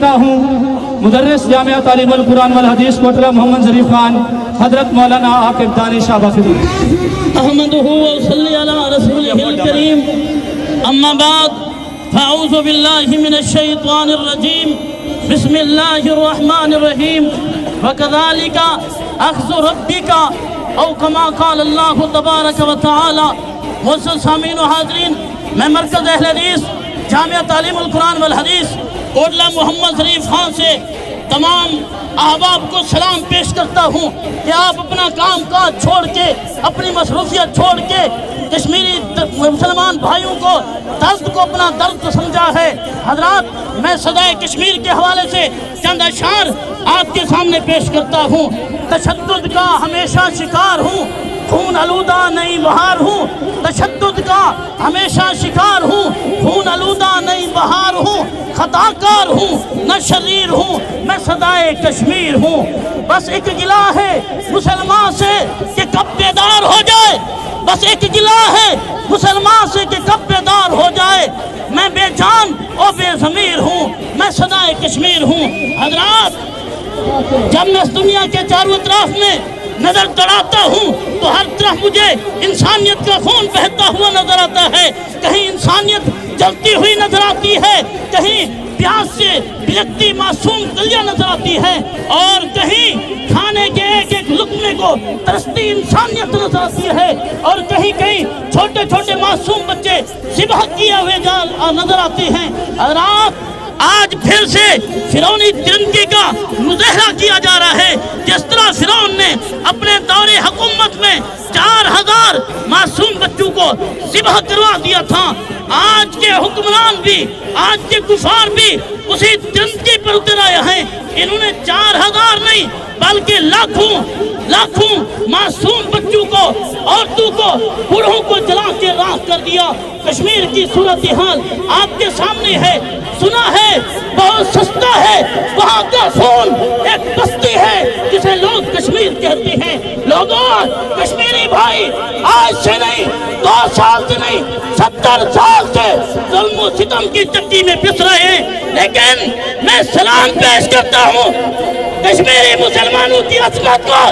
रखता हूँ मुदर्रिस जामिया तालीमुल कुरान वल हदीस कोटला मोहम्मद ज़रीफ खान हजरत मौलाना आकिब दानिश शाबाखिदी अहमदुहु व सल्ली अला रसूलिहिल करीम अम्मा बाद फ़अऊज़ु बिल्लाहि मिनश शैतानिर रजीम बिस्मिल्लाहिर रहमानिर रहीम व कज़ालिका अख़्ज़ु रब्बिका औ कमा क़ाल अल्लाहु तबारक व तआला। मुअज़्ज़ज़ सामीन व हाज़रीन, मैं मरकज़ अहले हदीस जामिया तालीमुल कुरान वल हदीस कोटला मोहम्मद ज़रीफ खान से तमाम अहबाब को सलाम पेश करता हूँ कि आप अपना काम काज छोड़ के, अपनी मसरूफियत छोड़ के कश्मीरी मुसलमान भाइयों को दर्द को अपना दर्द समझा है। हजरात, मैं सदाए कश्मीर के हवाले से चंद अशार आपके सामने पेश करता हूँ। तशद्दुद का हमेशा शिकार हूँ, खून आलूदा नई बहार हूँ। तशद्दुद का हमेशा शिकार हूँ, खून आलूदा नई बहार हूँ। खताकार हूँ न शरीर हूँ, मैं सदाए कश्मीर हूँ। बस एक गिला है मुसलमान से कि कब बेदार हो जाए, बस एक गिला है मुसलमान से कि कब बेदार हो जाए। मैं बेजान और बेज़मीर हूँ, मैं सदाए कश्मीर हूँ। हजरात, जब मैं इस दुनिया के चारों तरफ में नजर दौड़ाता हूँ तो हर तरफ मुझे इंसानियत का खून बहता हुआ नजर आता है। कहीं इंसानियत जलती हुई नजर आती है, कहीं प्यास से बिलखती मासूम कलियां नजर आती है, और कहीं खाने के एक एक लुक़मे को तरसती इंसानियत नजर आती है, और कहीं कहीं छोटे छोटे मासूम बच्चे ज़िबह किए हुए नजर आते हैं। और आज फिर से फिरौनी तिरंगी का मुज़ाहरा किया जा रहा है। जिस तरह फिरौन ने अपने दौरे हुकूमत में 4000 मासूम बच्चों को ज़िबह करवा दिया था, आज के हुक्मरान भी, आज के कुफार भी उसी तिरंगी पर उतर आए हैं। इन्होंने 4000 नहीं बल्कि लाखों लाखों मासूम बच्चों को, औरतों को, बूढ़ों को जला के राख कर दिया। कश्मीर की सूरत हाल आपके सामने है। सुना है बहुत सस्ता है वहाँ का खून, एक बस्ती है जिसे लोग कश्मीर कहते हैं। लोगों, कश्मीरी भाई आज से नहीं, 2 साल से नहीं, 70 साल से ज़ुल्म और सितम की चक्की में पिस रहे हैं। लेकिन मैं सलाम पेश करता हूँ कश्मीरी मुसलमानों की असमत को।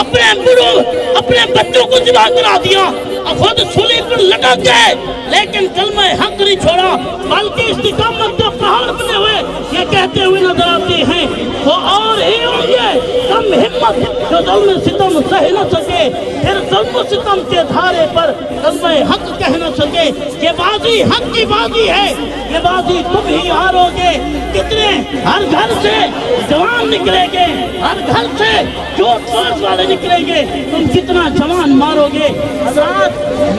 अपने बूढ़ों, अपने बच्चों को ज़िबह करा दिया, खुद सूली पर लटक गए, लेकिन कलमा हक नहीं छोड़ा, बल्कि इस्तिकामत का पहाड़ बने हुए ये कहते हुए नजर आते हैं, वो और ही होंगे कम हिम्मत जो ज़ुल्म सितम सह न सके, फिर ज़ुल्म सितम के धारे पर कलमा हक कह न सके। ये बाजी हक की बाजी है, ये बाजी तुम ही हारोगे। कितने हर घर से जवान निकलेंगे, हर घर से जोश जोश वाले निकलेंगे, तुम कितना जवान मारोगे। हज़रात,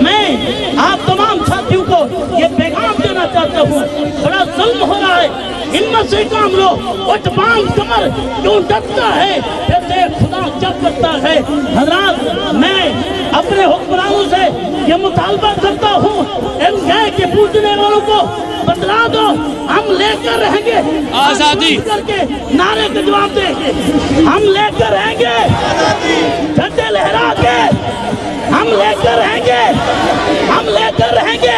मैं आप तमाम साथियों को ये पैगाम देना चाहता हूँ, बड़ा जुल्म हो रहा है, हिम्मत से काम लो। उठ बांध कमर, क्यों डरता है, फिर देख खुदा क्या करता है। हज़रात, मैं अपने हुक्मरानों से ये मुतालबा करता हूँ, इन गए के पूजने वालों को बदला दो। हम लेकर रहेंगे आज़ादी करके नारे का जवाब देंगे, हम लेकर रहेंगे झंडे लहरा के, हम लेकर रहेंगे, हम लेकर रहेंगे